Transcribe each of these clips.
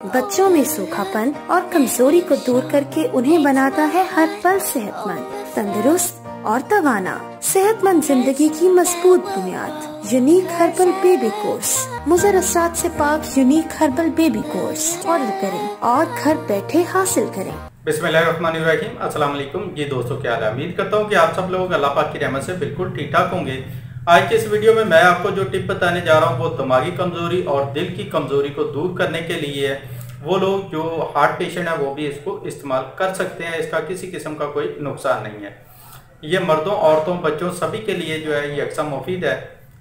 बच्चों में सूखापन और कमजोरी को दूर करके उन्हें बनाता है हर पल सेहतमंद, तंदुरुस्त और तवाना। सेहतमंद जिंदगी की मजबूत बुनियाद। Unique herbal baby course. मुज़र असरात से पाक unique herbal baby course order करें और घर बैठे हासिल करें। बिस्मिल्लाहिर्रहमानिर्रहीम। अस्सलाम वालेकुम। जी दोस्तों, क्या हाल है? उम्मीद करता हूँ कि आप सब लोग अल्लाह पाक की रहमत से बिल्कुल ठीक ठाक होंगे। आज के इस वीडियो में मैं आपको जो टिप बताने जा रहा हूँ वो दिमागी कमजोरी और दिल की कमजोरी को दूर करने के लिए है। वो लोग जो हार्ट पेशेंट है वो भी इसको इस्तेमाल कर सकते हैं। इसका किसी किस्म का कोई नुकसान नहीं है। ये मर्दों, औरतों, बच्चों सभी के लिए जो है ये यकसा मुफीद है।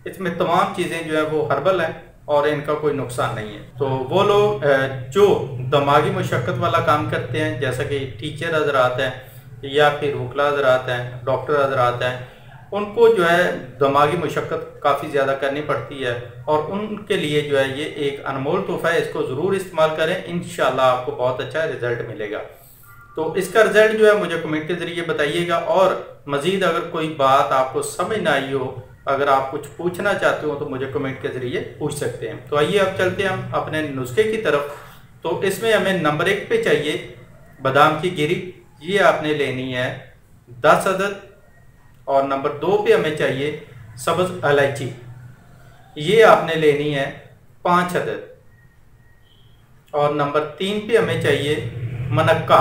इसमें तमाम चीज़ें जो है वो हर्बल हैं और इनका कोई नुकसान नहीं है। तो वो लोग जो दिमागी मुशक्क़त वाला काम करते हैं, जैसा कि टीचर हजरात हैं या फिर वकला हजरात हैं, डॉक्टर हजरात हैं, उनको जो है दिमागी मुशक्क़त काफ़ी ज़्यादा करनी पड़ती है और उनके लिए जो है ये एक अनमोल तोहफा है। इसको ज़रूर इस्तेमाल करें, इंशाल्लाह आपको बहुत अच्छा रिजल्ट मिलेगा। तो इसका रिजल्ट जो है मुझे कमेंट के ज़रिए बताइएगा और मज़ीद अगर कोई बात आपको समझ ना आई हो, अगर आप कुछ पूछना चाहते हो तो मुझे कमेंट के ज़रिए पूछ सकते हैं। तो आइए अब चलते हैं हम अपने नुस्खे की तरफ। तो इसमें हमें नंबर 1 पे चाहिए बादाम की गिरी। ये आपने लेनी है 10 अदद। और नंबर 2 पे हमें चाहिए सब्ज़ इलायची। ये आपने लेनी है 5 अदद। और नंबर 3 पे हमें चाहिए मनक्का।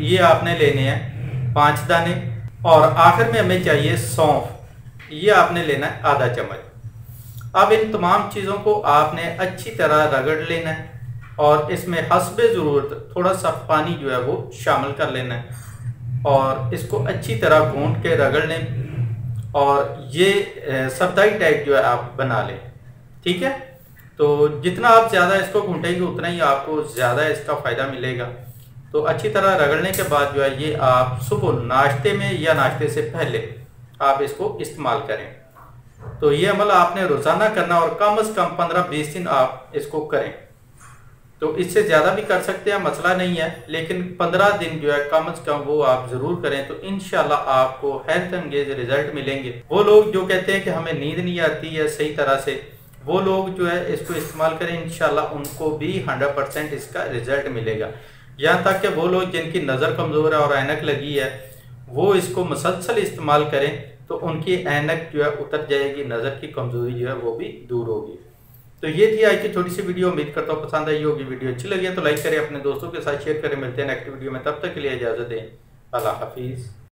ये आपने लेने हैं 5 दाने। और आखिर में हमें चाहिए सौंफ। ये आपने लेना है आधा चम्मच। अब इन तमाम चीज़ों को आपने अच्छी तरह रगड़ लेना है और इसमें हस्बे ज़रूरत थोड़ा सा पानी जो है वो शामिल कर लेना है और इसको अच्छी तरह गूंद के रगड़ लें और ये सब्दाई टाइप जो है आप बना लें। ठीक है, तो जितना आप ज़्यादा इसको गूंटेंगे उतना ही आपको ज़्यादा इसका फ़ायदा मिलेगा। तो अच्छी तरह रगड़ने के बाद जो है ये आप सुबह नाश्ते में या नाश्ते से पहले आप इसको इस्तेमाल करें। तो ये अमल आपने रोज़ाना करना और कम से कम 15-20 दिन आप इसको करें। तो इससे ज़्यादा भी कर सकते हैं, मसला नहीं है, लेकिन 15 दिन जो है कम से कम वो आप ज़रूर करें। तो इंशाल्लाह आपको हेल्थ एंगेज रिजल्ट मिलेंगे। वो लोग जो कहते हैं कि हमें नींद नहीं आती है सही तरह से, वो लोग जो है इसको इस्तेमाल करें, इंशाल्लाह उनको भी 100% इसका रिजल्ट मिलेगा। यहाँ तक कि वो लोग जिनकी नज़र कमज़ोर है और ऐनक लगी है वो इसको मुसलसल इस्तेमाल करें तो उनकी ऐनक जो है उतर जाएगी, नज़र की कमज़ोरी जो है वो भी दूर होगी। तो ये थी आज की छोटी सी वीडियो। उम्मीद करता हूँ पसंद आई होगी। वीडियो अच्छी लगी है तो लाइक करें, अपने दोस्तों के साथ शेयर करें। मिलते हैं नेक्स्ट वीडियो में, तब तक के लिए इजाज़त दें। अल्लाह हाफिज़।